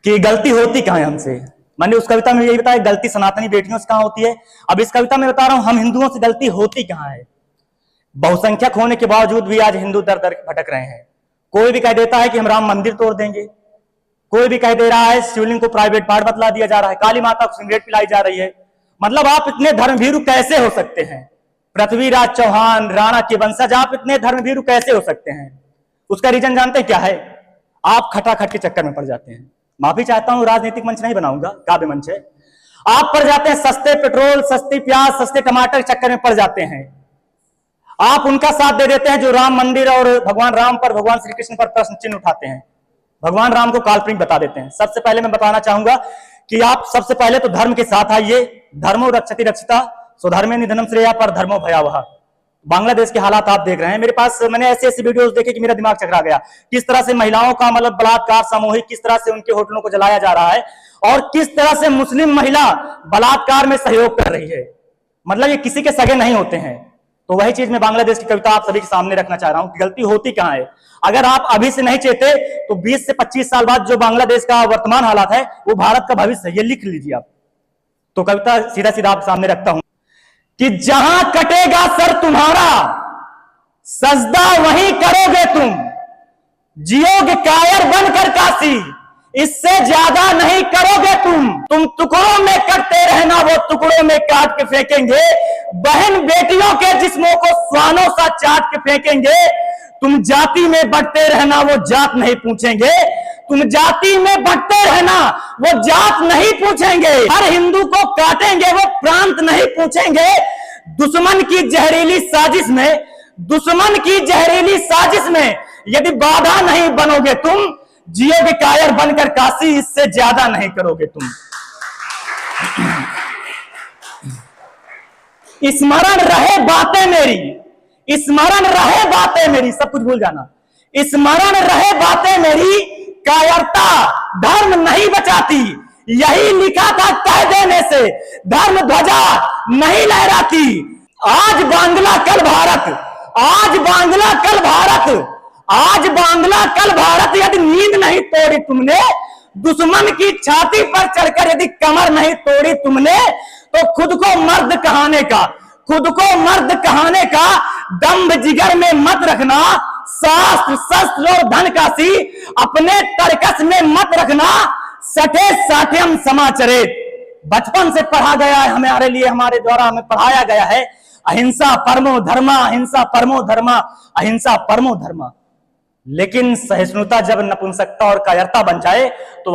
कि गलती होती कहां है हमसे। मैंने उस कविता में यही बताया गलती सनातनी बेटियों से कहां होती है। अब इस कविता में बता रहा हूं हम हिंदुओं से गलती होती कहां है। बहुसंख्यक होने के बावजूद भी आज हिंदू दर दर भटक रहे हैं। कोई भी कह देता है कि हम राम मंदिर तोड़ देंगे, कोई भी कह दे रहा है शिवलिंग को प्राइवेट पार्ट बतला दिया जा रहा है, काली माता को सिगरेट पिलाई जा रही है। मतलब आप इतने धर्मभीरु कैसे हो सकते हैं? पृथ्वीराज चौहान राणा के वंशज आप इतने धर्मभीरु कैसे हो सकते हैं? उसका रीजन जानते हैं क्या है? आप खटाखट के चक्कर में पड़ जाते हैं। माफी चाहता हूं, राजनीतिक मंच नहीं बनाऊंगा, काव्य मंच है। आप पड़ जाते हैं सस्ते पेट्रोल, सस्ती प्याज, सस्ते टमाटर के चक्कर में पड़ जाते हैं। आप उनका साथ दे देते हैं जो राम मंदिर और भगवान राम पर, भगवान श्री कृष्ण पर प्रश्न चिन्ह उठाते हैं, भगवान राम को काल्पनिक बता देते हैं। सबसे पहले मैं बताना चाहूंगा कि आप सबसे पहले तो धर्म के साथ आइए। धर्मो रक्षति रक्षिता स्वधर्मे निधनम श्रेया पर धर्मो भयावह। बांग्लादेश के हालात आप देख रहे हैं। मेरे पास मैंने ऐसे ऐसे वीडियोस देखे कि मेरा दिमाग चकरा गया। किस तरह से महिलाओं का मतलब बलात्कार सामूहिक, किस तरह से उनके होटलों को जलाया जा रहा है और किस तरह से मुस्लिम महिला बलात्कार में सहयोग कर रही है। मतलब ये किसी के सगे नहीं होते हैं। तो वही चीज मैं बांग्लादेश की कविता आप सभी के सामने रखना चाह रहा हूं कि गलती होती कहां है। अगर आप अभी से नहीं चेते तो 20 से 25 साल बाद जो बांग्लादेश का वर्तमान हालात है वो भारत का भविष्य है। ये लिख लीजिए आप। तो कविता सीधा सीधा आप सामने रखता हूं कि जहां कटेगा सर तुम्हारा सजदा वहीं करोगे तुम, जियोगे कायर बनकर काशी, इससे ज्यादा नहीं करोगे तुम टुकड़ों में कटते रहना, वो टुकड़ों में काट के फेंकेंगे। बहन बेटियों के जिस्मों को स्वानों सा चाट के फेंकेंगे। तुम जाति में बढ़ते रहना, वो जात नहीं पूछेंगे। तुम जाति में बढ़ते रहना, वो जात नहीं पूछेंगे। हर हिंदू को काटेंगे, वो प्रांत नहीं पूछेंगे। दुश्मन की जहरीली साजिश में, दुश्मन की जहरीली साजिश में यदि बाधा नहीं बनोगे तुम, जियोगे कायर बनकर काशी, इससे ज्यादा नहीं करोगे तुम। स्मरण रहे बातें मेरी, स्मरण रहे बातें मेरी, सब कुछ भूल जाना। स्मरण रहे बातें मेरी, कायरता धर्म नहीं बचाती। यही लिखा था कह देने से धर्म ध्वजा नहीं लहराती। आज बांग्ला कल भारत, आज बांग्ला कल भारत, आज बांग्ला कल भारत। यदि नींद नहीं तोड़ी तुमने, दुश्मन की छाती पर चढ़कर यदि कमर नहीं तोड़ी तुमने, तो खुद को मर्द कहाने का, खुद को मर्द कहाने का दम्भ जिगर में मत रखना। शास्त्र शस्त्र और धन का सी अपने तरकस में मत रखना। सठे साठ्यम समाचरित, बचपन से पढ़ा गया है हमारे लिए, हमारे द्वारा हमें पढ़ाया गया है अहिंसा परमो धर्मा, अहिंसा परमो धर्मा, अहिंसा परमो धर्मा। लेकिन सहिष्णुता जब नपुंसकता और कायरता बन जाए तो